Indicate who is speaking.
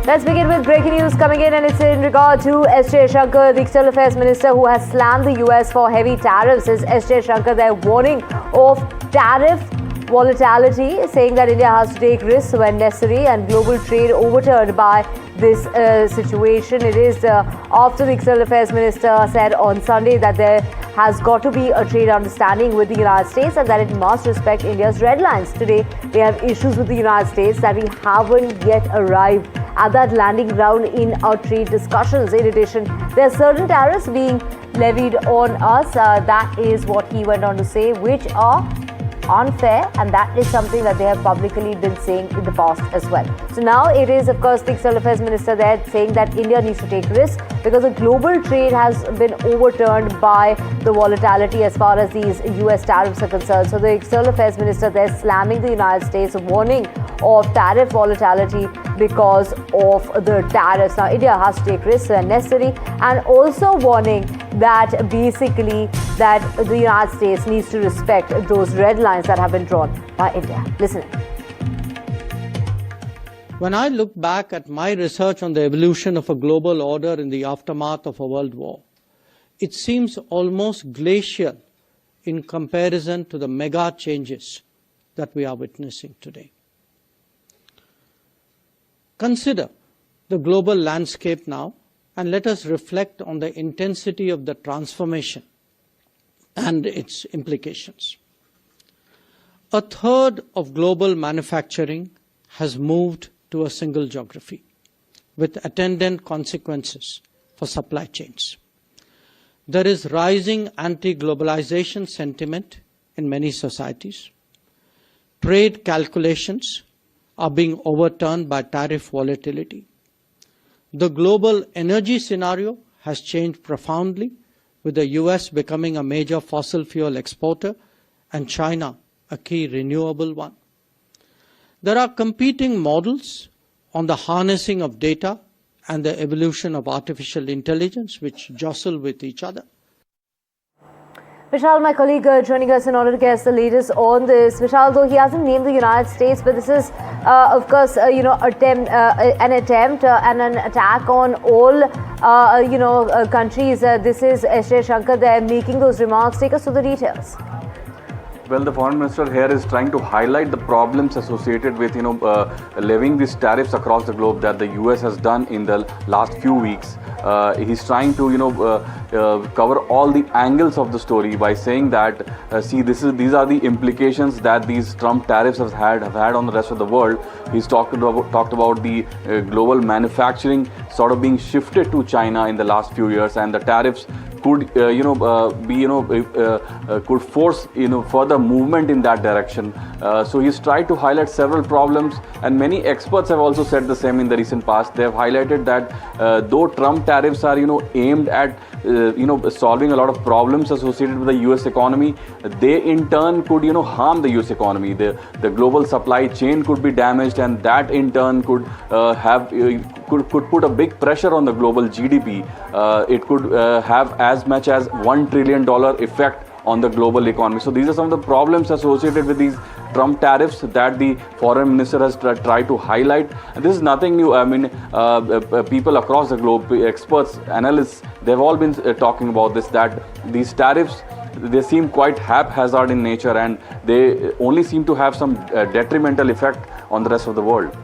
Speaker 1: Let's begin with breaking news coming in, and it's in regard to S Jaishankar, the External Affairs Minister, who has slammed the US for heavy tariffs. Is S Jaishankar there warning of tariff volatility, saying that India has to take risks when necessary and global trade overturned by this situation. It is after the External Affairs Minister said on Sunday that there has got to be a trade understanding with the United States and that it must respect India's red lines. Today, they have issues with the United States that we haven't yet arrived at that landing ground in our trade discussions. In addition, there are certain tariffs being levied on us. That is what he went on to say, which are unfair, and that is something that they have publicly been saying in the past as well. So now it is, of course, the External Affairs Minister there saying that India needs to take risks because the global trade has been overturned by the volatility as far as these US tariffs are concerned. So the External Affairs Minister there slamming the United States, warning of tariff volatility because of the tariffs. Now India has to take risks when necessary, and also warning that basically that the United States needs to respect those red lines that have been drawn by India. Listen.
Speaker 2: When I look back at my research on the evolution of a global order in the aftermath of a world war, it seems almost glacial in comparison to the mega changes that we are witnessing today. Consider the global landscape now, and let us reflect on the intensity of the transformation and its implications. A third of global manufacturing has moved to a single geography, with attendant consequences for supply chains. There is rising anti-globalization sentiment in many societies. Trade calculations are being overturned by tariff volatility. The global energy scenario has changed profoundly, with the US becoming a major fossil fuel exporter and China a key renewable one. There are competing models on the harnessing of data and the evolution of artificial intelligence which jostle with each other.
Speaker 1: Vishal, my colleague, joining us in order to get the latest on this. Vishal, though he hasn't named the United States, but this is, of course, an attempt and an attack on all, countries. This is S Jaishankar there making those remarks. Take us to the details.
Speaker 3: Well, the foreign minister here is trying to highlight the problems associated with, levying these tariffs across the globe that the US has done in the last few weeks. He's trying to, cover all the angles of the story by saying that, these are the implications that these Trump tariffs have had on the rest of the world. He's talked about the global manufacturing sort of being shifted to China in the last few years, and the tariffs could could force further movement in that direction. So he's tried to highlight several problems, and many experts have also said the same in the recent past. They have highlighted that though Trump tariffs are aimed at solving a lot of problems associated with the US economy, they in turn could harm the US economy. The global supply chain could be damaged, and that in turn could could put a big pressure on the global GDP. It could have as much as $1 trillion effect on the global economy. So these are some of the problems associated with these Trump tariffs that the foreign minister has tried to highlight. And this is nothing new. I mean, people across the globe, experts, analysts, they've all been talking about this, that these tariffs, they seem quite haphazard in nature, and they only seem to have some detrimental effect on the rest of the world.